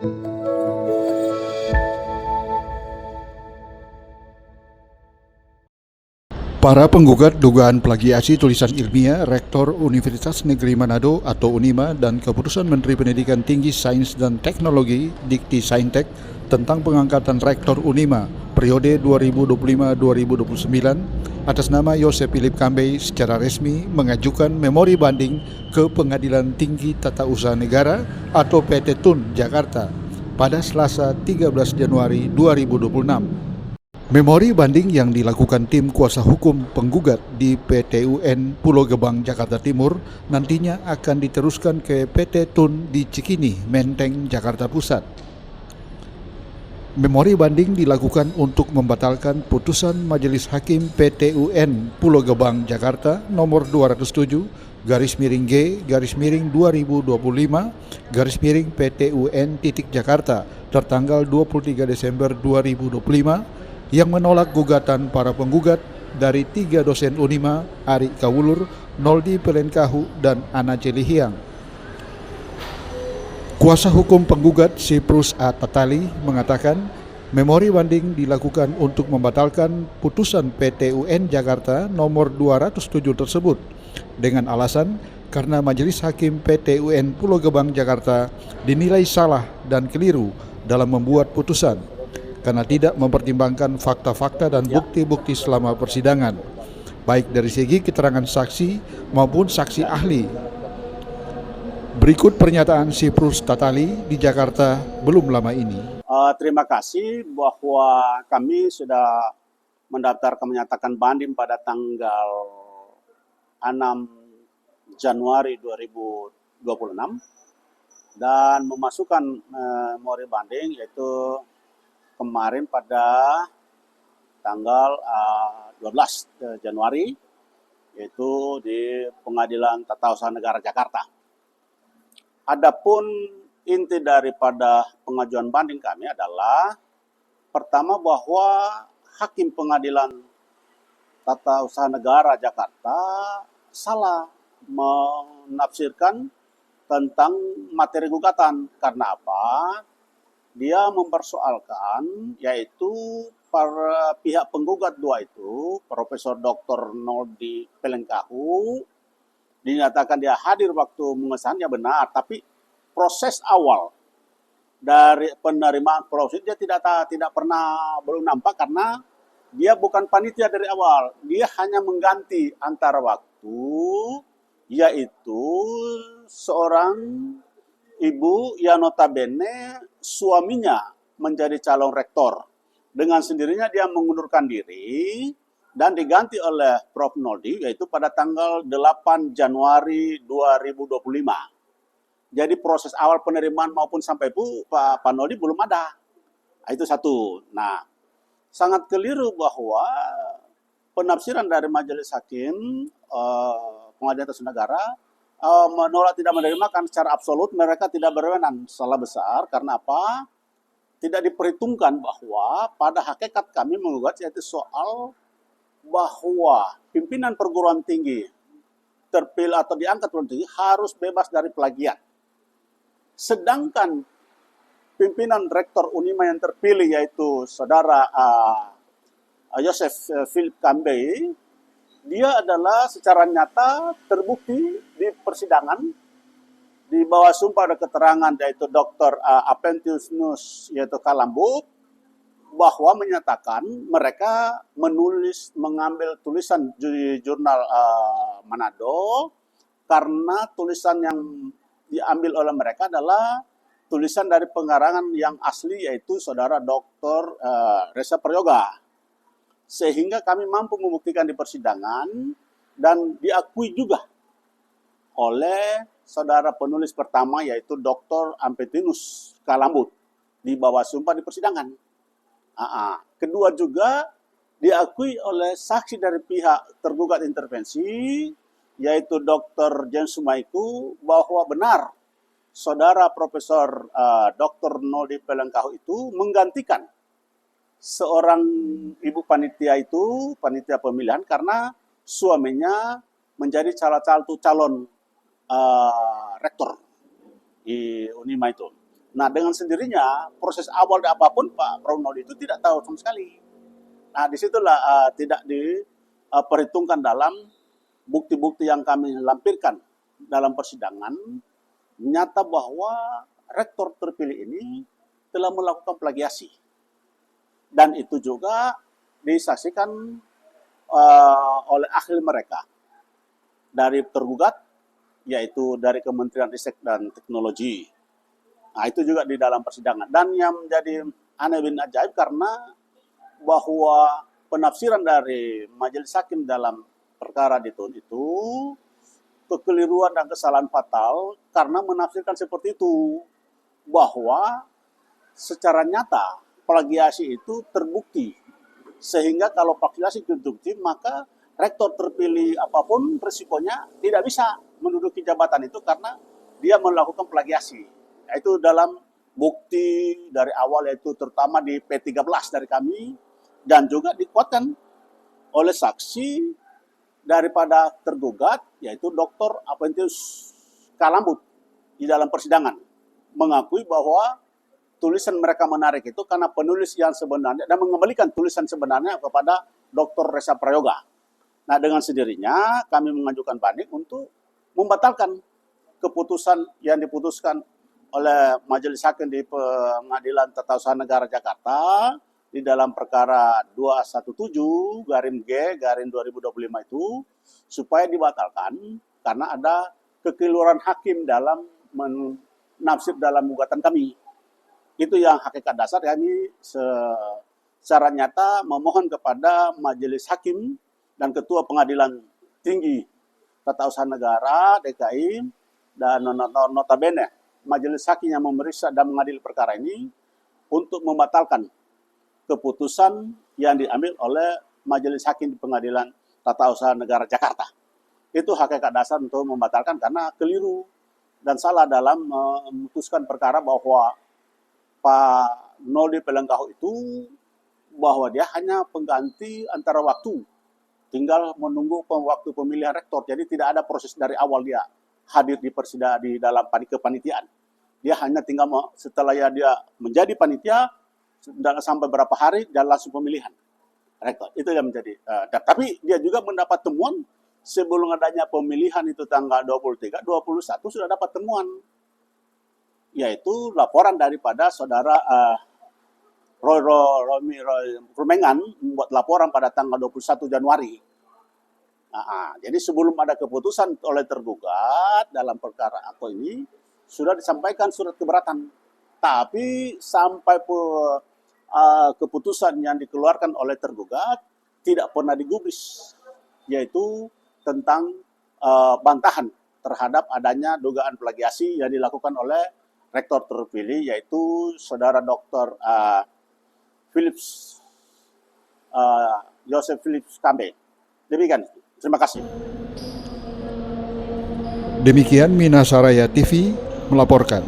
Para penggugat dugaan plagiasi tulisan ilmiah Rektor Universitas Negeri Manado atau UNIMA dan keputusan Menteri Pendidikan Tinggi Sains dan Teknologi Dikti Saintek tentang pengangkatan Rektor UNIMA periode 2025-2029 atas nama Yosef Philip Kambey secara resmi mengajukan memori banding ke Pengadilan Tinggi Tata Usaha Negara atau PT TUN Jakarta pada Selasa 13 Januari 2026. Memori banding yang dilakukan tim kuasa hukum penggugat di PT UN Pulau Gebang, Jakarta Timur nantinya akan diteruskan ke PT TUN di Cikini, Menteng, Jakarta Pusat. Memori banding dilakukan untuk membatalkan putusan Majelis Hakim PT UN Pulau Gebang, Jakarta nomor 207/G/2025 PT UN Jakarta tertanggal 23 Desember 2025 yang menolak gugatan para penggugat dari 3 dosen UNIMA, Ari Kawulur, Noldi Pelenkahu, dan Ana Celihiang. Kuasa hukum penggugat Siprus A. Tatali mengatakan memori banding dilakukan untuk membatalkan putusan PT UN Jakarta nomor 207 tersebut dengan alasan karena Majelis Hakim PT UN Pulau Gebang Jakarta dinilai salah dan keliru dalam membuat putusan karena tidak mempertimbangkan fakta-fakta dan bukti-bukti selama persidangan, baik dari segi keterangan saksi maupun saksi ahli. Berikut pernyataan Siprus Tatali di Jakarta belum lama ini. Terima kasih bahwa kami sudah mendaftarkan menyatakan banding pada tanggal 6 Januari 2026 dan memasukkan memori banding yaitu kemarin pada tanggal 12 Januari yaitu di Pengadilan Tata Usaha Negara Jakarta. Adapun inti daripada pengajuan banding kami adalah pertama bahwa Hakim Pengadilan Tata Usaha Negara Jakarta salah menafsirkan tentang materi gugatan. Karena apa? Dia mempersoalkan yaitu para pihak penggugat dua itu, Profesor Dr. Noldi Pelenkahu, dinyatakan dia hadir waktu mengesannya benar, tapi proses awal dari penerimaan proses dia tidak pernah belum nampak karena dia bukan panitia dari awal. Dia hanya mengganti antara waktu, yaitu seorang ibu yang notabene suaminya menjadi calon rektor. Dengan sendirinya dia mengundurkan diri dan diganti oleh Prof. Noldi yaitu pada tanggal 8 Januari 2025. Jadi proses awal penerimaan maupun sampai Pak Noldi belum ada. Itu satu. Nah, sangat keliru bahwa penafsiran dari Majelis Hakim Pengadilan Tata Usaha Negara menolak tidak menerima kan secara absolut mereka tidak berwenang. Salah besar karena apa? Tidak diperhitungkan bahwa pada hakikat kami menggugat yaitu soal bahwa pimpinan perguruan tinggi terpilih atau diangkat perguruan tinggi harus bebas dari plagiat. Sedangkan pimpinan rektor UNIMA yang terpilih yaitu saudara Yosef Philip Kambey, dia adalah secara nyata terbukti di persidangan di bawah sumpah ada keterangan yaitu Dr. Apentius Nus yaitu Kalambut bahwa menyatakan mereka mengambil tulisan di jurnal Manado karena tulisan yang diambil oleh mereka adalah tulisan dari pengarangan yang asli yaitu saudara Dr. Reza Prayoga. Sehingga kami mampu membuktikan di persidangan dan diakui juga oleh saudara penulis pertama yaitu Dr. Ampetinus Kalambut di bawah sumpah di persidangan. Kedua juga diakui oleh saksi dari pihak tergugat intervensi yaitu Dr. James Sumaiku bahwa benar saudara Profesor Dr. Noldi Pelenkahu itu menggantikan seorang ibu panitia itu, panitia pemilihan karena suaminya menjadi calon rektor di UNIMA itu. Nah, dengan sendirinya proses awal apapun Pak Pranodi itu tidak tahu sama sekali. Nah, disitulah tidak diperhitungkan dalam bukti-bukti yang kami lampirkan dalam persidangan, nyata bahwa rektor terpilih ini telah melakukan plagiasi. Dan itu juga disaksikan oleh ahli mereka dari tergugat, yaitu dari Kementerian Riset dan Teknologi. Nah, itu juga di dalam persidangan. Dan yang menjadi aneh bin ajaib karena bahwa penafsiran dari majelis hakim dalam perkara Ditun itu kekeliruan dan kesalahan fatal karena menafsirkan seperti itu, bahwa secara nyata plagiasi itu terbukti, sehingga kalau plagiasi terbukti maka rektor terpilih apapun risikonya tidak bisa menduduki jabatan itu karena dia melakukan plagiasi. Itu dalam bukti dari awal, yaitu terutama di P13 dari kami, dan juga dikuatkan oleh saksi daripada tergugat, yaitu Dr. Apentius Kalambut di dalam persidangan, mengakui bahwa tulisan mereka menarik itu karena penulis yang sebenarnya, dan mengembalikan tulisan sebenarnya kepada Dr. Resa Prayoga. Nah, dengan sendirinya kami mengajukan banding untuk membatalkan keputusan yang diputuskan oleh Majelis Hakim di Pengadilan Tata Usaha Negara Jakarta di dalam perkara 217/G/2025 itu, supaya dibatalkan karena ada kekeliruan hakim dalam menafsir dalam gugatan kami. Itu yang hakikat dasar kami secara nyata memohon kepada Majelis Hakim dan Ketua Pengadilan Tinggi Tata Usaha Negara DKI dan notabene Majelis Hakim yang memeriksa dan mengadili perkara ini untuk membatalkan keputusan yang diambil oleh Majelis Hakim di Pengadilan Tata Usaha Negara Jakarta. Itu hakikat dasar untuk membatalkan karena keliru dan salah dalam memutuskan perkara bahwa Pak Noli Pelengkahu itu bahwa dia hanya pengganti antara waktu, tinggal menunggu waktu pemilihan rektor. Jadi tidak ada proses dari awal dia hadir di persidangan di dalam kepanitiaan. Dia hanya tinggal setelah dia menjadi panitia sampai berapa hari dan langsung pemilihan rektor. Itu yang menjadi. Tapi dia juga mendapat temuan sebelum adanya pemilihan itu tanggal 23, 21 sudah dapat temuan, yaitu laporan daripada saudara Roy Rumengan membuat laporan pada tanggal 21 Januari. Jadi sebelum ada keputusan oleh tergugat dalam perkara aku ini, sudah disampaikan surat keberatan. Tapi sampai keputusan yang dikeluarkan oleh tergugat tidak pernah digubris, yaitu tentang bantahan terhadap adanya dugaan plagiasi yang dilakukan oleh rektor terpilih, yaitu saudara Dr. Joseph Philips Kambe. Demikian. Terima kasih. Demikian Minasaraya TV melaporkan.